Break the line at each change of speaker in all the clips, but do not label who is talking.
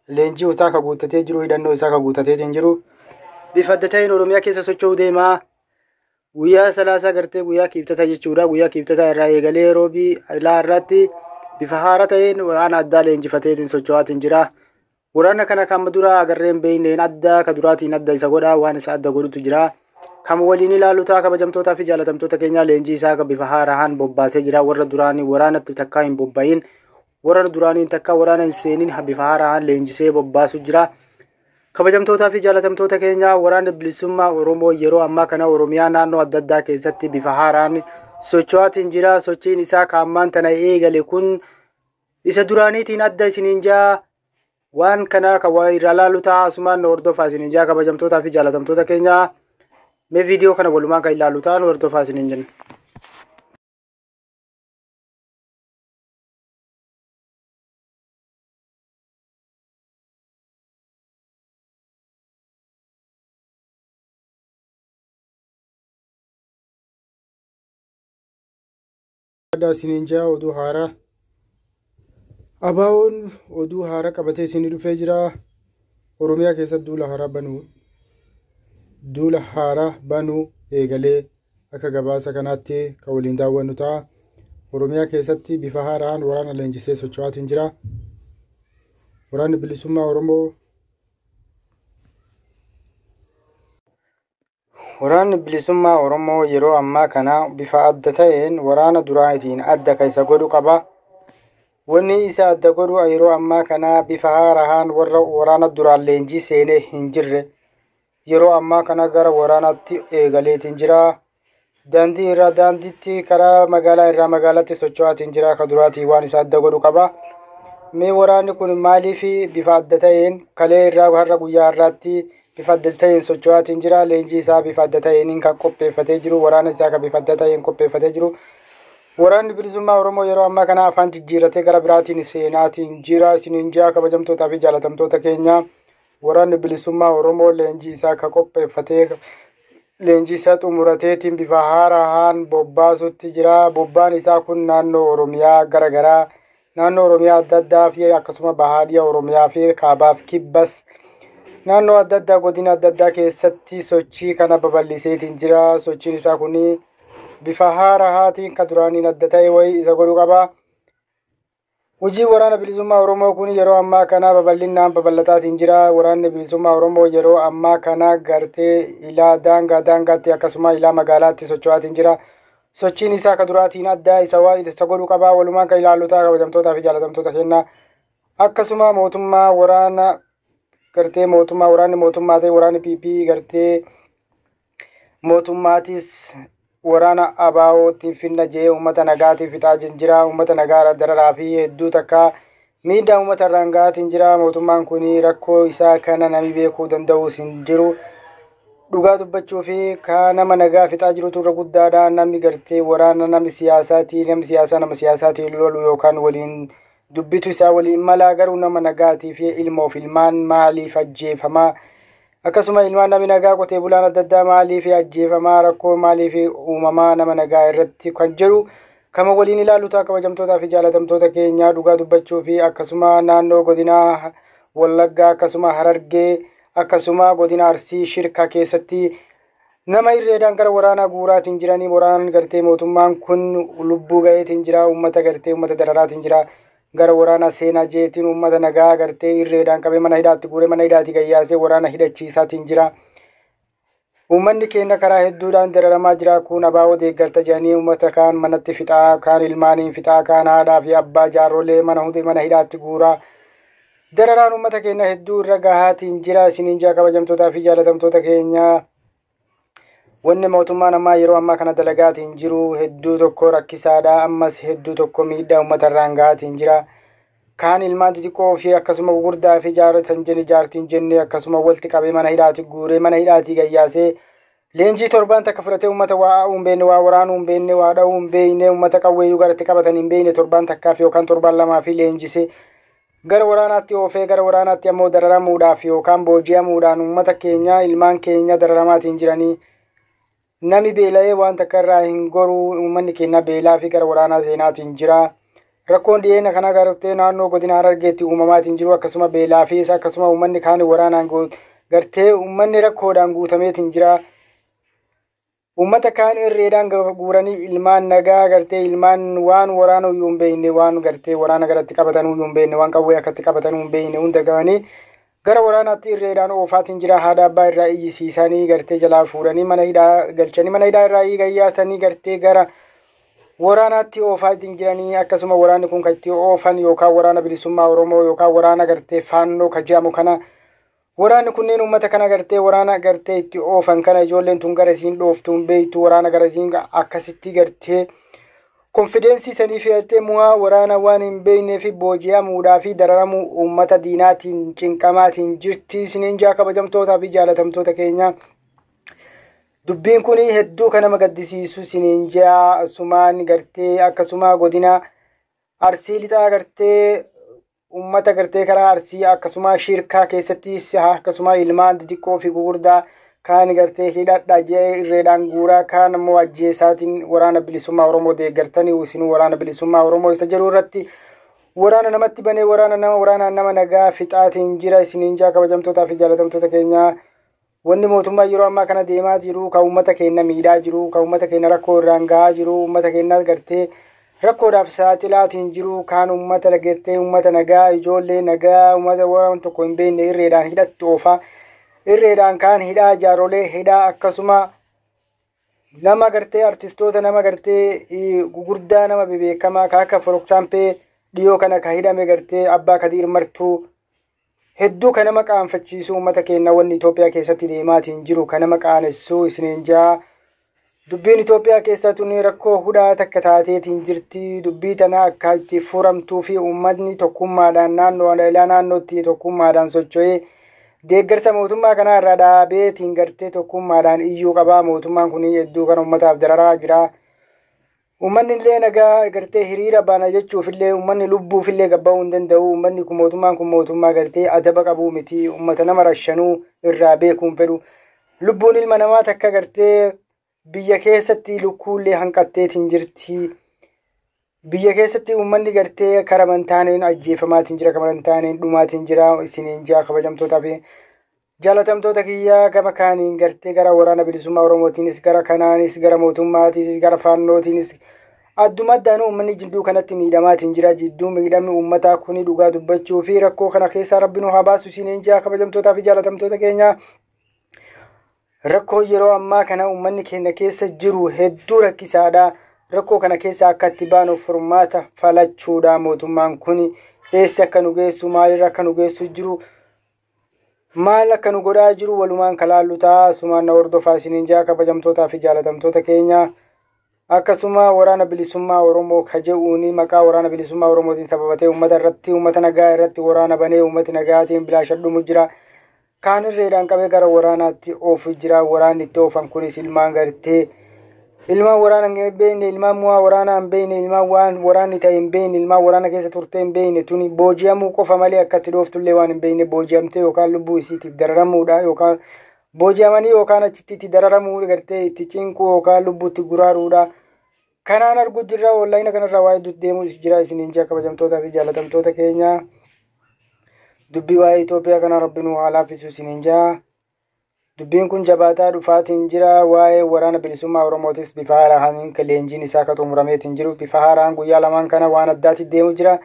leenjii isaa ka guuttatee jiru, hidhannoo isaa ka guuttatee jiru. Bifa adda ta'een Oromiyaa keessa socho'uu deemaa. Guyyaa salaasaa gartee guyyaa kiibxataa jechuudha. Guyyaa kiibxataa irraa eegalee roobii ilaa irratti bifa haara ta'een waraana addaa leenjifateetiin socho'aatiin jira. Waraana kana kan dura agarreen beeyneen adda ka duraatiin adda isa godha, waan isa adda godhutu jira. Kan waliin ilaalu ta'a kabajamtootaa fi jaalatamtoota keenya leenjii isaa bifa haaraan bobbaatee jira. Warra duraanii waraanatti takkaa hin bobbayin, warra duraanii takkaa waraana hin seenin bifa haaraan leenjisee bobbaasu jira. Kabajamtootaa fi jaalatamtoota keenya waraana bilisummaa Oromoo yeroo ammaa kana Oromiyaa naannoo adda addaa keessatti bifa haaraan socho'aatiin jira. Sochiin isaa kaammaan tana eegale kun isa duraaniitiin adda isiniin jaa. Waan kana ka waa irraa laalu ta'a asumaan hordofaa isiniin jaa kabajamtootaa fi jaalatamtoota keenya. Mee viidiyoo kana walumaan kan ilaalu ta'an hordofaa isiniin jenna. Isiniin jaa oduu haaraa. Abaa'oon oduu haaraa qabatee isinii dhufee jira. Oromiyaa keessatti duula haaraa banuu eegalee akka gabaasa kanaatti kan waliin daawwannu ta'a. Oromiyaa keessatti bifa haaraan waraana leenjisee socho'aatiin jira. Waraanni bilisummaa Oromoo yeroo ammaa kana bifa adda ta'een waraana duraanitiin adda kan isa godhu qaba. Wanni isa adda godhu yeroo ammaa kana bifa haaraan warra waraana duraan leenjii seenee hin jirre yeroo ammaa kana gara waraanaatti eegaleetiin jira. Daandii irraa daandiitti karaa magaalaa irraa magaalaatti socho'aatiin jira. Ka duraatii waan isa adda godhu qaba. Mee waraanni kun maaliif bifa adda ta'een kalee irraa har'a guyyaa har'aatti bifa adda ta'een socho'aatiin jira. Leenjii isaa bifa adda ta'een kan qopheeffatee jiru. Waraana isaa kan bifa adda ta'een qopheeffatee jiru. Waraanni bilisummaa Oromoo yeroo ammaa kana afaan jijjiiratee gara biraatiin seenaatiin jira. Isiniin jaa kabajamtootaa fi jaalatamtoota keenya. Waraanni bilisummaa Oromoo leenjii isaa kan qopheeffatee leenjii isaa xumurateetiin bifa haaraan bobbaasutti jira. Bobbaan isaa kun naannoo Oromiyaa garaagaraa, naannoo Oromiyaa adda addaa fi akkasuma bahaadiyaa Oromiyaa fi kaabaaf kibbas naannoo adda addaa godina adda addaa keessatti sochii kana babal'iseetiin jira. Sochiin isaa kun bifa haaraatiin ka duraaniin adda ta'e wayii isa godhu qaba. Hojii waraana bilisummaa Oromoo kun yeroo ammaa kana babal'inaan babal'ataatiin jira. Waraanni bilisummaa Oromoo yeroo ammaa kana gartee ilaa daangaatti akkasuma ilaa magaalaatti socho'aatiin jira. Sochiin isaa ka duraatiin adda isa godhu qaba. Walumaan kan ilaallu ta'a kabajamtootaa fi jaalatamtoota keenya. Akkasuma mootummaa waraana gartee waraanni mootummaa ta'e waraanni PP gartee mootummaatis waraana abaa'ootiin finna jee uummata nagaatiin fixaa jira. Uummata nagaa dararaa fi hedduu takka miidhaa uummata irraan ga'aatiin jira. Mootummaan kun rakkoo isaa kana namni beekuu danda'u hin jiru. Dhugaa dubbachuu fi nama nagaa fixaa jirutu irra guddaadha. Namni gartee waraana nama siyaasaatiin lolu yookaan waliin dubbitu isaa waliin mala garuu nama nagaatii fi ilmoof ilmaan maaliif ajjeefamaa? Akkasuma ilmaan namni nagaa qotee bulaan adda addaa maaliif ajjeefamaa? Rakkoo maaliif uumamaa nama nagaa irratti kan jiru kama waliin ilaallu ta'a kabajamtootaa fi jaalatamtoota keenya. Dhugaa dubbachuu fi akkasuma naannoo godina Wallaggaa akkasuma Harargee akkasuma godina Arsii Shirka keessatti nama irreedhaan gara waraanaa guuraatiin jiranii. Waraanaan gartee mootummaan kun lubbuu ga'eetiin jira. Uummata dararaatiin jira. Gara waraana seenaa jeetiin uummata nagaa gartee irreedhaan qabee mana hidhaatti guuree mana hidhaatti gayyaasee waraana hidhachiisaatiin jira. Uummanni keenya karaa hedduudhaan dararamaa jira. Kun abaa'oo deeggarta jedhanii uummata kaan manatti fixaa, kaan ilmaaniin fixaa, kaan haadhaa fi abbaa jaarrolee mana hidhaatti guuraa. Dararaan uummata keenya hedduu irra gahaatiin jira. Isiniin jaa kabajamtootaa fi jaalatamtoota keenya. Wanni mootummaan ammaa yeroo ammaa kana dalagaatiin jiru hedduu tokko rakkisaadha. Ammas hedduu tokko miidhaa uummata irraan gahaatiin jira. Kaan ilmaan xixiqqoo fi akkasuma gurguddaa fi jaartiin jenne akkasuma walitti qabee mana hidhaatti guuree mana hidhaatti gayyaasee leenjii torbaan takka fudhatee uummata waa uumbeenne waa waraanuu uumbeenne waa dha'uu uumbeenne uummata qawweeyyuu garatti qabatan hin beekne torbaan takkaaf yookaan torbaan lamaaf leenjisee gara waraanaatti oofee gara waraanaatti ammoo dararamuudhaaf yookaan booji'amuudhaan uummata keenya ilmaan keenya dararamaatiin jiranii. Nami beela'ee waan takka irraa hin goru uummanni keenya beelaa fi gara waraanaa seenaatiin jira. rakkoon dhiyeenya kana gartee naannoo godina Harargeetti uumamaatiin jiru akkasuma beelaa fi akkasuma uummanni kaan waraanaan gartee uummanni rakkoodhaan guutameetiin jira. Uummata kaan irreedhaan guuranii ilmaan nagaa gartee ilmaan waan waraana uyyuu hin beekne waan gartee waraana garatti qabatan uyyuu hin beekne waan qawwee akkatti qabatan hin beekne hunda gahanii gara waraanaatti irreedhaan oofaatiin jira. Haadha abbaa irraa iyyisiisanii gartee jalaa fuudhanii mana hidhaa galchanii mana hidhaa irraa gayyaasanii gartee gara waraanaatti oofaatiin jiranii. Akkasuma waraanni kun kan itti oofan yookaan waraana bilisummaa Oromoo yookaan waraana gartee faannoo kan jedhamu kana waraanni kunneen uummata kana gartee waraana gartee itti oofan kana ijoolleen tun gara isiin dhooftuun beektu waraana gara isiin akkasitti gartee konfidensii sanii fi mu'aa waraana waan hin beeknee fi booji'amuudhaa fi dararamuu uummata diinaatiin cinqamaatiin jirti. Isiniin jaa kabajamtootaa fi jaalatamtoota keenya dubbiin kun hedduu kan nama gaddisiisu. Isiniin jaa asumaan gartee akkasuma godina Arsii lixaa gartee uummata gartee karaa Arsii akkasuma shirkaa keessatti akkasuma ilmaan xixiqqoo fi gugurdaa kaan gartee hidhadhaa jee irreedhaan guuraa kaan immoo ajjeesaatiin waraana bilisummaa Oromoo deeggartanii isin waraana bilisummaa Oromoo isa jedhu irratti waraana namatti banee waraana nama nagaa fixaatiin jira. Isiniin jaa kabajamtootaa fi jaalatamtoota keenya wanni mootummaa yeroo ammaa kana deemaa jiru kan uummata keenya miidhaa jiru kan uummata keenya rakkoo irraan gahaa jiru uummata keenya gartee rakkoodhaaf saaxilaatiin jiru kaan uummata gartee uummata nagaa ijoollee nagaa uummata waan tokko hin beekne irreedhaan hidhatti oofaa irreedhaan kaan hidhaa jaarolee hidhaa akkasuma nama gartee artistoota nama gartee gugurdaa nama beekamaa akka foroksampee dhiyoo kana ka hidhame gartee abbaa Kadiir Martuu hedduu kan nama qaanfachiisu uummata keenya wanni Itoophiyaa keessatti deemaatiin jiru kan nama qaanessuu. Isiniin jaa dubbiin Itoophiyaa keessatti rakkoo hudhaa takka taateetiin jirti. Dubbii tana akka itti furamtuu fi uummatni tokkummaadhaan naannootti tokkummaadhaan socho'ee deeggarsa mootummaa kanaa irraa dhaabeetiin gartee tokkummaadhaan iyyuu qabaa. Mootummaan kun hedduu kan uummataaf dararaa jira. Uummanni illee nagaa gartee hiriira baana jechuuf illee uummanni lubbuuf illee gabba'uu hin danda'u. Uummanni kun mootummaa gartee adaba qabuu miti. Uummata nama rashanuu irraa beekuun fedhu. Lubbuun ilma namaa takka gartee biyya keessatti lukkuullee hanqatteetiin jirti. Biyya keessatti uummanni gartee karaa mantaaneen ajjeefamaatiin jira, karaa mantaaneen dhumaatiin jira. Isiniin jaa kabajamtootaa fi jaalatamtoota kiyyaa gama kaaniin gartee gara waraana bilisummaa Oromootiinis gara kanaanis gara mootummaatiinis gara faannootiinis adduma addaan uummanni jidduu kanatti miidhamaatiin jira. Jidduu miidhamni uummataa kuni dhugaa dubbachuu fi rakkoo kana keessaa rabbi nu haa baasu. Isiniin jaa kabajamtootaa fi jaalatamtoota keenya rakkoo yeroo ammaa kana uummanni keenya keessa jiru hedduu rakkisaadha. Rakkoo kana keessa akka itti baanuuf furmaata falachuudha. Mootummaan kun eessa akka nu geessu maalirra akka nu geessu jiru maal akka nu godhaa jiru walumaan kalaallu ta'a. Sumaan na hordofaa. Isiniin jaa kabajamtootaa fi jaalatamtoota keenya akkasuma waraana bilisummaa Oromoo kaje'uuni maqaa waraana bilisummaa Oromootiin sababatee uummata irratti uummata nagaa irratti waraana banee uummati nagaatiin bilaashadhumu jira. Kaan irreedhaan qabee gara waraanaatti oofu jira. Waraanni itti oofan kunis ilmaan gartee ilmaan waraana hin beekne ilmaan mu'aa waraana hin beekne ilmaan waan waraanni ta'e hin beekne ilmaan waraana keessa turte hin beekne tuni booji'amuu qofa malee akka itti dhooftullee waan hin beekne booji'amtee yookaan lubbuu isiitiif dararamuudha yookaan booji'amanii yookaan achitti itti dararamuu gartee itti cinquu yookaan lubbuutti guraaruudha. Kanaan arguu jirra onlaayina kanarraa waa'ee dut deemuus jira. Isiniin jaa kabajamtootaa fi jaalatamtoota keenya dubbii waa'ee Itoophiyaa kana rabbi nu haa laaffisu. Isiniin jaa dubbiin kun jabaataa dhufaatiin jira. Waa'ee waraana bilisummaa Oromootis bifa haaraan leenjiin isaa ka xumurameetiin jiru bifa haaraan guyyaa lamaan kana waan addaatti deemu jira.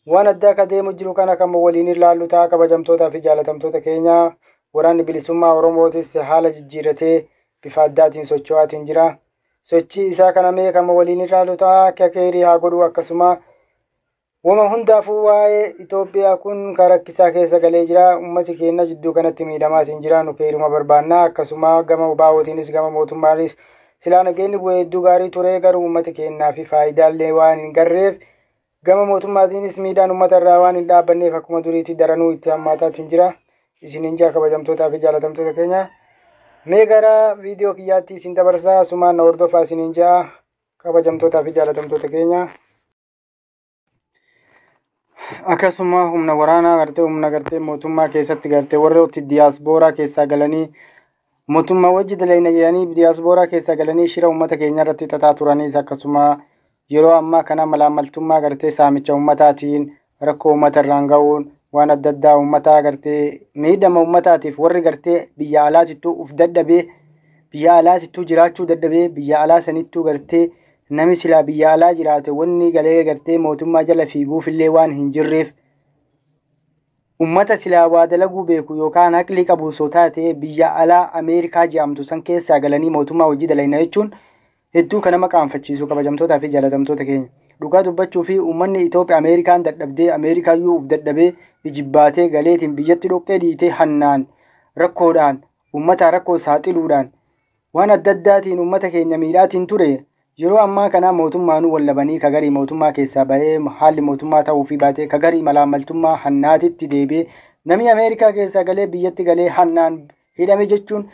Waan addaa ka deemu jiru kana kan waliin ilaallu ta'a. Kabajamtootaa fi jaalatamtoota keenya waraanni bilisummaa Oromootis haala jijjiiratee bifa addaatiin socho'aatiin jira. Sochii isaa kana mee kan waliin ilaallu ta'a. Akka keerii haa godhu akkasuma wama hundaafuu waa'ee Itoophiyaa kun karakkisaa keessa galee jira. Uummati keenya jidduu kanatti miidhamaatiin jira. Nu keeruma barbaannaa akkasuma gama baawootiinis gama mootummaanis silaa nageenyi bu'ee hedduu gaarii ture. Garuu uummati keenyaa fi faayidaallee waan hin garreef gama mootummaatiinis miidhaan uummata irraa waan hin dhaabbanneef akkuma duriitti daranuu itti hammaataatiin jira. Isiniin jaa kabajamtootaa fi jaalatamtoota keenya mee gara viidiyoo kiyyaatti isin dabarsaa. Sumaan na hordofaa. Isiniin jaa kabajamtootaa fi jaalatamtoota keenya akkasuma humna waraanaa gartee mootummaa keessatti gartee warrooti diyaasbooraa keessaa galanii mootummaa wajji dalayna jedhanii diyaasbooraa keessaa galanii shira uummata keenya irratti xaxaa turanis akkasuma yeroo ammaa kana malaamaltummaa gartee saamicha ummataatiin rakkoo ummata irraan ga'uun waan adda addaa ummataa gartee miidhama ummataatiif warri gartee biyya alaatittuu uf dadhabee biyya alaatittuu jiraachuu dadhabee biyya alaa sanittuu gartee nami silaa biyya alaa jiraate wanni galee gartee mootummaa jala fiiguufillee waan hin jirreef ummata silaa waa dalaguu beeku yookaan aqlii qabu osoo taate biyya alaa Ameerikaa jedhamtu san keessaa galanii mootummaa hojii dalayna jechuun hedduu kan nama qaanfachiisu kabajamtootaa fi jaalatamtoota keenya. Dhugaa dubbachuu fi uummanni Itoophiyaa Ameerikaan dadhabdee Ameerikaayyuu uf dadhabee ijibbaatee galeetiin biyyatti dhoqqee dhiitee hannaan rakkoodhaan uummata rakkoo saaxiluudhaan waan adda addaatiin uummata keenya miidhaatiin ture. Yeroo ammaa kana mootummaanuu wallabanii kagarii mootummaa keessaa bahee haalli mootummaa ta'uu fi baatee kagarii malaamaltummaa hannaatitti deebi'ee namni Ameerikaa keessaa galee biyyatti galee hannaan hidhame jechuun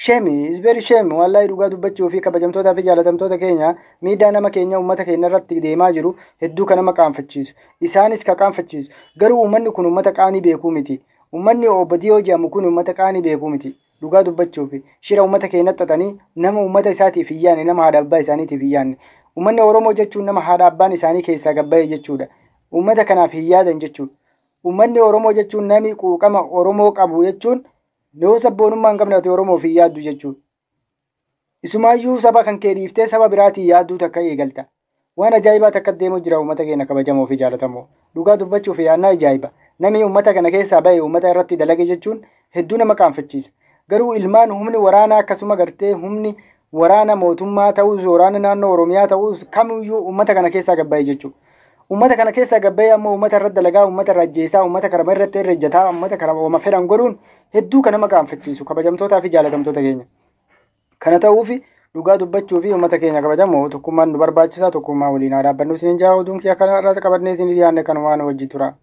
shame is very shame. Wallahi dhugaa dubbachuu fi kabajamtootaa fi jaalatamtoota keenya miidhaa nama keenya uummata keenya irratti deemaa jiru hedduu kan nama qaanfachiisu. Isaanis ka qaanfachiisu. Garuu uummanni kun uummata qaanii beekuu miti. Uummanni Obadiyoo jedhamu kun uummata qaanii beekuu miti. Dhugaa dubbachuu fi shira uummata keenya xaxanii nama uummata isaatiif hin yaanne nama haadha abbaa isaaniitiif hin yaanne. Uummanni Oromoo jechuun nama haadha abbaan isaanii keessaa gabbaa'e jechuudha. Uummata kanaaf hin yaadan jechuudha. Uummanni Oromoo jechuun nami quuqama Oromoo qabu jechuun yoo sabboonummaa hin qabne ati Oromoof hin yaaddu jechuudha. Isumaayyuu saba kan kee dhiiftee saba biraatiin yaadduu takka eegalta. Waan ajaa'ibaa takka deemu jira uummata keenya kabajamoo fi jaalatamoo. Dhugaa dubbachuu fi yaannaa ajaa'iba. Namni uummata kana keessaa ba'e uummata irratti dalage jechuun hedduu nama qaanfachiisa. Garuu ilmaan humni waraanaa akkasuma gartee humni waraana mootummaa ta'us waraana naannoo Oromiyaa ta'us kamiyyuu uummata kana keessaa gabbaa'e jechuudha. Uummata kana keessaa gabbaa'e ammoo uummata irratti dalagaa, uummata irra ajjeesaa, uummata karama irratti irrejjataa, uummata karama wama fedhan godhuun hedduu kan nama qaanfachiisu kabajamtootaa fi jaalatamtoota keenya. Kana ta'uufi dhugaa dubbachuu fi uummata keenya kabajamoo tokkummaan nu barbaachisaa, tokkummaa waliin haa dhaabbannu. Isin jaa oduun kiyya kana irratti qabannee isin dhiyaanne kan waan wajji tura.